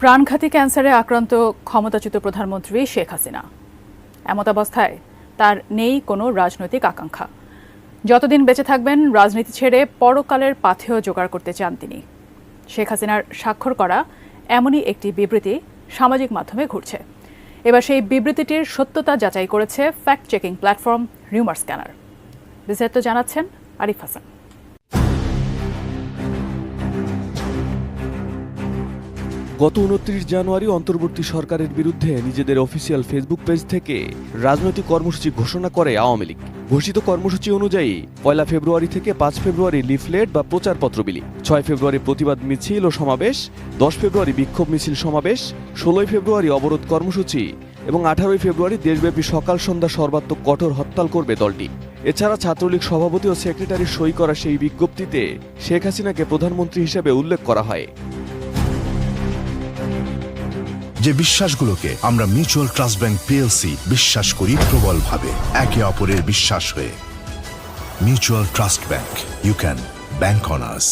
প্রাণঘাতী ক্যান্সারে আক্রান্ত ক্ষমতাচ্যুত প্রধানমন্ত্রী শেখ হাসিনা। এমতাবস্থায় তার নেই কোনো রাজনৈতিক আকাঙ্ক্ষা। যতদিন বেঁচে থাকবেন রাজনীতি ছেড়ে পরকালের পাথেয় জোগাড় করতে চান তিনি। শেখ হাসিনার স্বাক্ষর করা এমনই একটি বিবৃতি সামাজিক মাধ্যমে ঘুরছে। এবার সেই বিবৃতিটির সত্যতা যাচাই করেছে fact checking platform Rumor scanner. বিস্তারিত জানাচ্ছেন আরিফ হাসান। গত ২৯ জানুয়ারি অন্তর্বর্তী সরকারের বিরুদ্ধে নিজেদের অফিসিয়াল ফেসবুক পেজ থেকে রাজনৈতিক কর্মসূচি ঘোষণা করে আওয়ামী লীগ। ঘোষিত কর্মসূচি অনুযায়ী ১ ফেব্রুয়ারি থেকে ৫ ফেব্রুয়ারি লিফলেট বা প্রচারপত্র বিলি, ৬ ফেব্রুয়ারি প্রতিবাদ মিছিল ও সমাবেশ, ১০ ফেব্রুয়ারি বিক্ষোভ মিছিল সমাবেশ, ১৬ ফেব্রুয়ারি অবরোধ কর্মসূচি এবং ১৮ ফেব্রুয়ারি দেশব্যাপী সকাল সন্ধ্যা সর্বাত্মক কঠোর হরতাল করবে দলটি। এছাড়া ছাত্রলীগ সভাপতি ও সেক্রেটারির সই করা সেই বিজ্ঞপ্তিতে শেখ হাসিনাকে প্রধানমন্ত্রী হিসেবে উল্লেখ করা হয়। যে বিশ্বাসগুলোকে আমরা মিউচুয়াল ট্রাস্ট ব্যাংক পিএলসি বিশ্বাস করি প্রবলভাবে, একে অপরের বিশ্বাস হয়ে। Mutual trust bank, you can bank on us.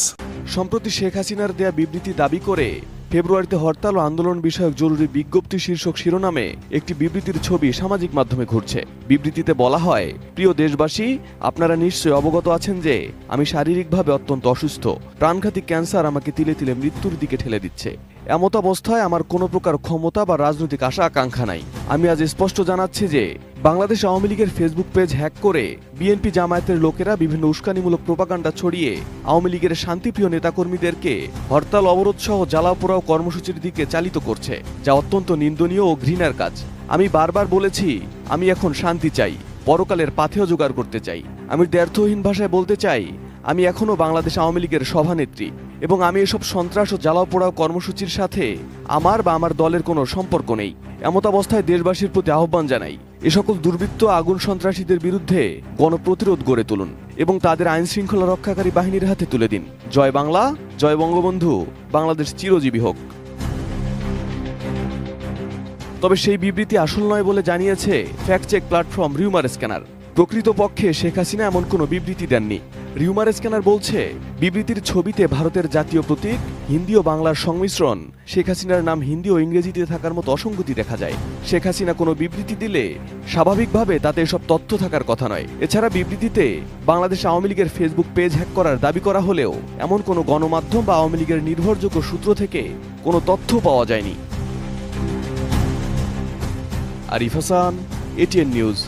সম্প্রতি শেখ হাসিনার দেয়া বিবৃতি দাবি করে ফেব্রুয়ারিতে হরতাল ও আন্দোলন বিষয়ক জরুরি বিজ্ঞপ্তি শীর্ষক শিরোনামে একটি বিবৃতির ছবি সামাজিক মাধ্যমে ঘুরছে। বিবৃতিতে বলা হয়, প্রিয় দেশবাসী, আপনারা নিশ্চয়ই অবগত আছেন যে আমি শারীরিকভাবে অত্যন্ত অসুস্থ। প্রাণঘাতী ক্যান্সার আমাকে তিলে তিলে মৃত্যুর দিকে ঠেলে দিচ্ছে। এমত অবস্থায় আমার কোনো প্রকার ক্ষমতা বা রাজনৈতিক আশা আকাঙ্ক্ষা নাই। আমি আজ স্পষ্ট জানাচ্ছি যে বাংলাদেশ আওয়ামী লীগের ফেসবুক পেজ হ্যাক করে বিএনপি জামায়াতের লোকেরা বিভিন্ন উস্কানিমূলক প্রোপাগান্ডা ছড়িয়ে আওয়ামী লীগের শান্তিপ্রিয় নেতাকর্মীদেরকে হরতাল অবরোধ সহ জ্বালাও পোড়াও কর্মসূচির দিকে চালিত করছে, যা অত্যন্ত নিন্দনীয় ও ঘৃণার কাজ। আমি বারবার বলেছি, আমি এখন শান্তি চাই, পরকালের পাথেয় জোগাড় করতে চাই। আমি দ্ব্যর্থহীন ভাষায় বলতে চাই, আমি এখনও বাংলাদেশ আওয়ামী লীগের সভানেত্রী এবং আমি এসব সন্ত্রাস ও জ্বালাও পোড়াও কর্মসূচির সাথে আমার বা আমার দলের কোনো সম্পর্ক নেই। এমত অবস্থায় দেশবাসীর প্রতি আহ্বান জানাই, এ সকল দুর্বৃত্ত আগুন সন্ত্রাসীদের বিরুদ্ধে গণপ্রতিরোধ গড়ে তুলুন এবং তাদের আইন শৃঙ্খলা রক্ষাকারী বাহিনীর হাতে তুলে দিন। জয় বাংলা, জয় বঙ্গবন্ধু, বাংলাদেশ চিরজীবী হোক। তবে সেই বিবৃতি আসল নয় বলে জানিয়েছে fact check platform Rumor Scanner. প্রকৃতপক্ষে শেখ হাসিনা এমন কোনো বিবৃতি দেননি। রিউমার স্ক্যানার বলছে, বিবৃতির ছবিতে ভারতের জাতীয় প্রতীক, হিন্দি ও বাংলার সংমিশ্রণ, শেখ হাসিনার নাম হিন্দি ও ইংরেজিতে থাকার মতো অসঙ্গতি দেখা যায়। শেখ হাসিনা কোনো বিবৃতি দিলে স্বাভাবিকভাবে তাতে এসব তথ্য থাকার কথা নয়। এছাড়া বিবৃতিতে বাংলাদেশ আওয়ামী লীগের ফেসবুক পেজ হ্যাক করার দাবি করা হলেও এমন কোনো গণমাধ্যম বা আওয়ামী লীগের নির্ভরযোগ্য সূত্র থেকে কোনো তথ্য পাওয়া যায়নি। Arif Hasan, ATN news.